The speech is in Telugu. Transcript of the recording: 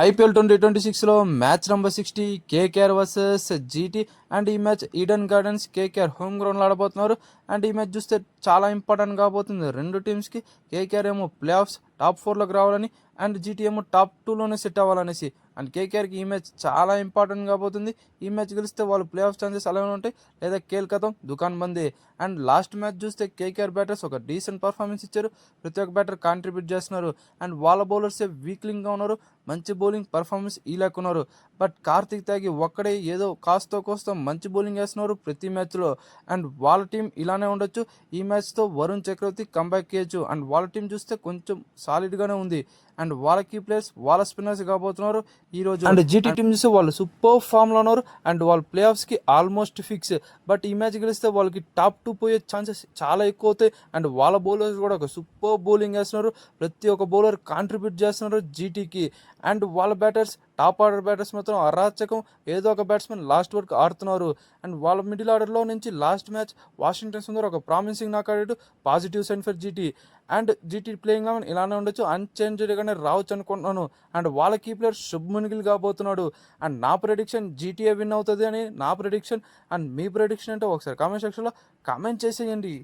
ఐపీఎల్ 2026లో match number 60 KKR versus GT and ఈ match Eden Gardens KKR home గ్రౌండ్లో ఆడబోతున్నారు. అండ్ ఈ మ్యాచ్ చూస్తే చాలా ఇంపార్టెంట్ కాబోతుంది రెండు టీమ్స్కి. కేకేఆర్ ఏమో ప్లే ఆఫ్స్ టాప్ 4లోకి రావాలని అండ్ జీటీ ఏమో టాప్ 2లోనే సెట్ అవ్వాలనేసి. అండ్ కేకేఆర్కి ఈ మ్యాచ్ చాలా ఇంపార్టెంట్ కాబోతుంది. ఈ మ్యాచ్ గెలిస్తే వాళ్ళు ప్లే ఆఫ్ ఛాన్సెస్ అలానే ఉంటాయి, లేదా కేల్కతం దుకాన్ బందే. అండ్ లాస్ట్ మ్యాచ్ చూస్తే కేకేఆర్ బ్యాటర్స్ ఒక డీసెంట్ పర్ఫార్మెన్స్ ఇచ్చారు. ప్రతి ఒక్క బ్యాటర్ కాంట్రిబ్యూట్ చేస్తున్నారు. అండ్ వాళ్ళ బౌలర్సే వీక్లింగ్గా ఉన్నారు, మంచి బౌలింగ్ పర్ఫార్మెన్స్ ఈ లేకున్నారు. బట్ కార్తిక్ త్యాగి ఒక్కడే ఏదో కాస్తో కోస్తో మంచి బౌలింగ్ వేస్తున్నారు ప్రతి మ్యాచ్లో. అండ్ వాళ్ళ టీం ఇలానే ఉండొచ్చు. ఈ మ్యాచ్తో వరుణ్ చక్రవర్తి కంబ్యాక్ చేయొచ్చు. అండ్ వాళ్ళ టీం చూస్తే కొంచెం సాలిడ్గానే ఉంది. అండ్ వాళ్ళ కీ ప్లేయర్స్ వాళ్ళ స్పిన్నర్స్ కాబోతున్నారు ఈరోజు. అండ్ జీటీ టీం చూస్తే వాళ్ళు సూపర్ ఫామ్లో ఉన్నారు. అండ్ వాళ్ళు ప్లే ఆఫ్స్కి ఆల్మోస్ట్ ఫిక్స్. బట్ ఈ మ్యాచ్ గెలిస్తే వాళ్ళకి టాప్ 2 పోయే ఛాన్సెస్ చాలా ఎక్కువ అవుతాయి. అండ్ వాళ్ళ బౌలర్స్ కూడా ఒక సూపర్ బౌలింగ్ వేస్తున్నారు. ప్రతి ఒక్క బౌలర్ కాంట్రిబ్యూట్ చేస్తున్నారు జీటీకి. అండ్ వాళ్ళ బ్యాటర్స్ టాప్ ఆర్డర్ బ్యాటర్స్ మాత్రం అరాచకం. ఏదో ఒక బ్యాట్స్మెన్ లాస్ట్ వరకు ఆడుతున్నారు. అండ్ వాళ్ళ మిడిల్ ఆర్డర్లో నుంచి లాస్ట్ మ్యాచ్ వాషింగ్టన్ సుందర్ ఒక ప్రామిసింగ్ నాక్ ఆడాడు. Positive sign for GT. And GT playing eleven ఇలానే ఉండొచ్చు, అన్చేంజ్డ్గానే రావచ్చు అనుకుంటున్నాను. అండ్ వాళ్ళ కీ ప్లేయర్ శుభ్మన్ గిల్ కాబోతున్నాడు. అండ్ నా ప్రెడిక్షన్ జీటీఏ విన్ అవుతుంది అని నా ప్రెడిక్షన్. అండ్ మీ ప్రెడిక్షన్ అంటే ఒకసారి కామెంట్ సెక్షన్లో కామెంట్ చేసేయండి.